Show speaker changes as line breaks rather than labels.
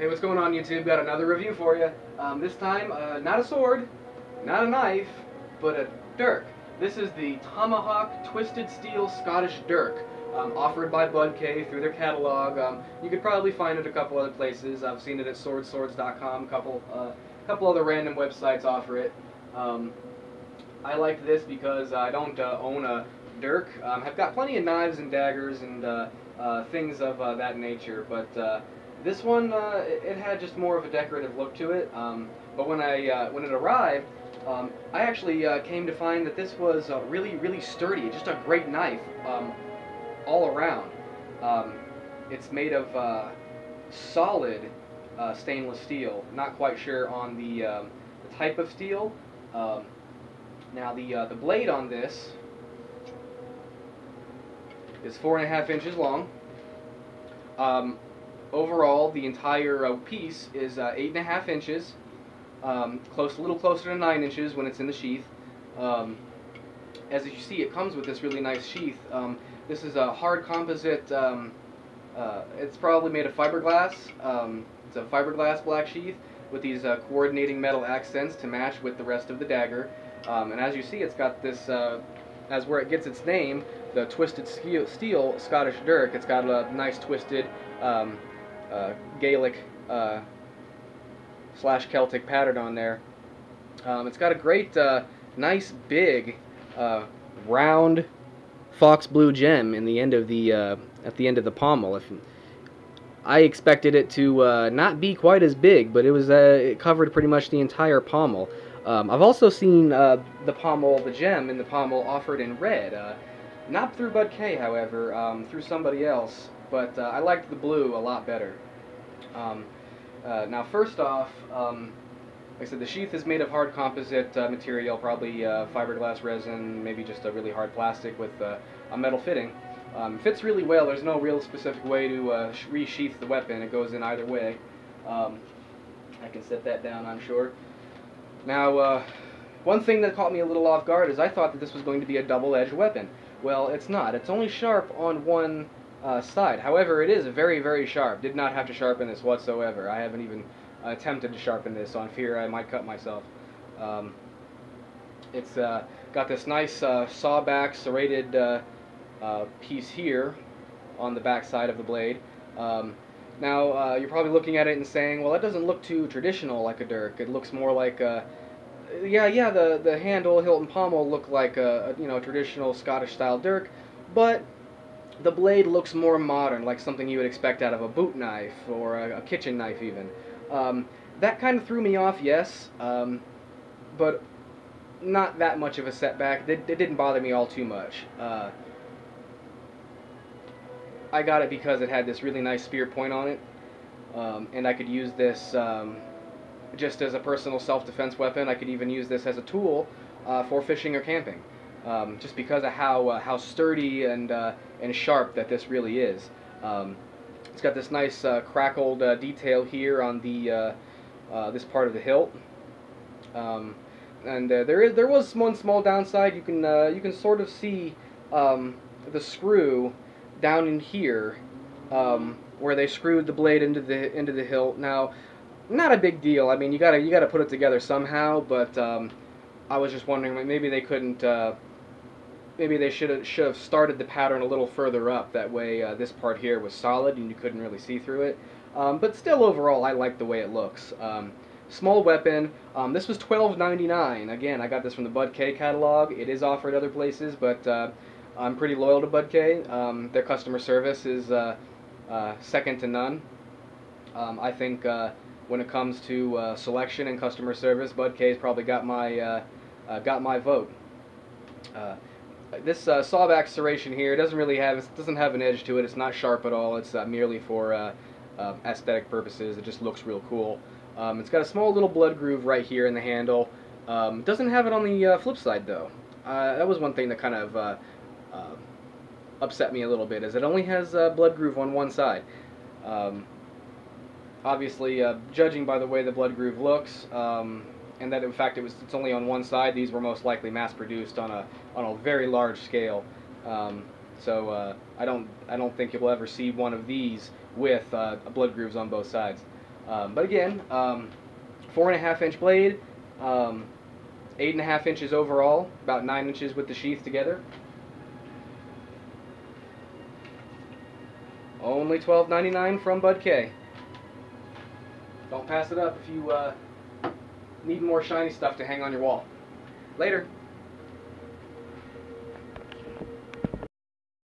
Hey, what's going on, YouTube? Got another review for you. This time, not a sword, not a knife, but a dirk. This is the Tomahawk Twisted Steel Scottish Dirk, offered by Budk through their catalog. You could probably find it a couple other places. I've seen it at swords.com. Couple other random websites offer it. I like this because I don't own a dirk. I've got plenty of knives and daggers and things of that nature, but this one, it had just more of a decorative look to it. But when it arrived, I actually came to find that this was really sturdy, just a great knife all around. It's made of solid stainless steel. Not quite sure on the type of steel. Now the blade on this is 4.5 inches long. Overall, the entire piece is 8.5 inches, a little closer to 9 inches when it's in the sheath. As you see, it comes with this really nice sheath. This is a hard composite. It's probably made of fiberglass. It's a fiberglass black sheath with these coordinating metal accents to match with the rest of the dagger. And as you see, it's got this, as where it gets its name, the Twisted Steel Scottish Dirk. It's got a nice twisted Gaelic / Celtic pattern on there. It's got a great, nice big round fox blue gem in the end of the at the end of the pommel. I expected it to not be quite as big, but it covered pretty much the entire pommel. I've also seen the gem in the pommel offered in red. Not through Budk, however, through somebody else, but I liked the blue a lot better. Now, first off, like I said, the sheath is made of hard composite material, probably fiberglass resin, maybe just a really hard plastic with a metal fitting. Fits really well. There's no real specific way to resheath the weapon. It goes in either way. I can set that down, I'm sure. Now, one thing that caught me a little off guard is I thought that this was going to be a double-edged weapon. Well, it's not. It's only sharp on one side. However, it is very sharp. Did not have to sharpen this whatsoever. I haven't even attempted to sharpen this on fear I might cut myself. It's got this nice sawback serrated piece here on the back side of the blade. Now, you're probably looking at it and saying, well, that doesn't look too traditional like a dirk. It looks more like the handle, hilt, and pommel look like a traditional Scottish-style dirk, but the blade looks more modern, like something you would expect out of a boot knife or a kitchen knife even. That kind of threw me off, yes, but not that much of a setback. It didn't bother me all too much. I got it because it had this really nice spear point on it, and I could use this just as a personal self-defense weapon. I could even use this as a tool for fishing or camping, just because of how sturdy and sharp that this really is. It's got this nice crackled detail here on the this part of the hilt, and there was one small downside. You can sort of see the screw down in here, where they screwed the blade into the hilt. Now, not a big deal. I mean, you gotta put it together somehow. But I was just wondering, maybe they couldn't. Maybe they should have started the pattern a little further up. That way, this part here was solid and you couldn't really see through it. But still, overall, I like the way it looks. Small weapon. This was $12.99. Again, I got this from the Budk catalog. It is offered other places, but I'm pretty loyal to Budk. Their customer service is second to none. I think when it comes to selection and customer service, Budk's probably got my vote. This sawback serration here doesn't have an edge to it. It's not sharp at all. It's merely for aesthetic purposes. It just looks real cool. It's got a small little blood groove right here in the handle. It doesn't have it on the flip side though. That was one thing that kind of upset me a little bit, is it only has a blood groove on one side. Obviously, judging by the way the blood groove looks, and that in fact it's only on one side, these were most likely mass-produced on a very large scale. So I don't think you'll ever see one of these with blood grooves on both sides. But again, 4.5-inch blade, 8.5 inches overall, about 9 inches with the sheath together. Only $12.99 from Budk. Don't pass it up if you need more shiny stuff to hang on your wall. Later.